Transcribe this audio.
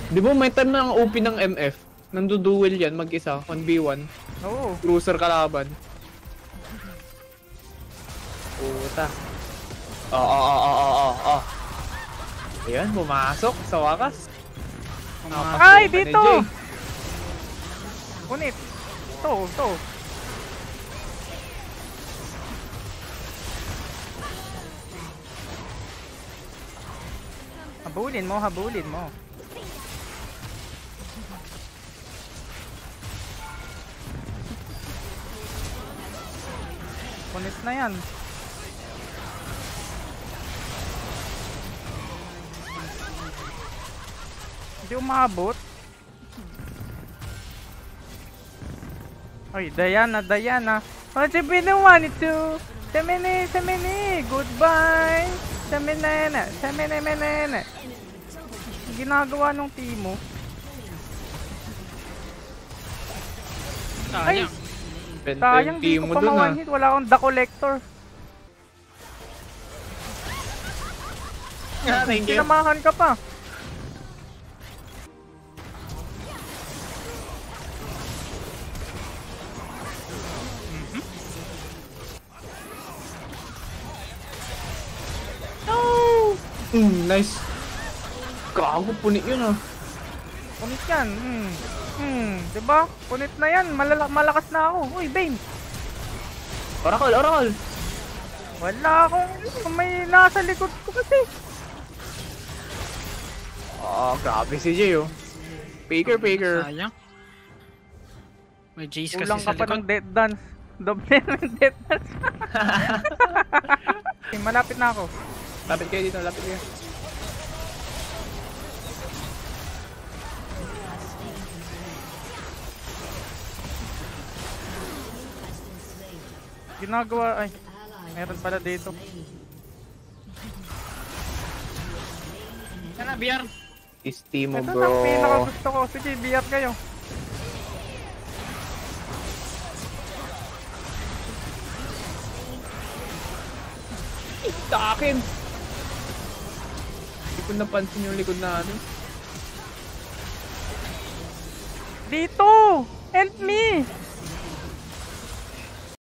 Di ba may time na ang OP ng MF? Nanduduel yan mag-isa, 1v1. Oo. Cruiser kalaban. Puta. Oo. Ayan, pumasok sa wakas. Ay, dito! Punit. Ito. Habulin mo. Punit na yan. Hindi umabot. Ay, Diana. Oh, Sabina 1, 2. Samini. Goodbye. Samina. Ginagawa nung team mo. Sayang. Sayang, di ko pa ma-one hit. Wala akong The Collector. Thank you. Sinamahan ka pa. Nice. Gago, punit yun ah. Punit yan. Diba? Punit na yan. Malakas na ako. Uy, Bane. Oracle. Wala akong may nasa likod ko kasi. Grabe si Jay oh. Faker. Sayang. May Jace kasi Kulang sa ka pa ng likod. death dance. Doble ng death dance. Malapit na ako. Lapit kayo dito. Ginagawa, ay, meron pala dito. Sana, BR. Steam mo Ito bro. ang pinaka-gusto ko. Sige, BR kayo. Sa akin. Hindi ko napansin yung likod natin. Dito! Help me!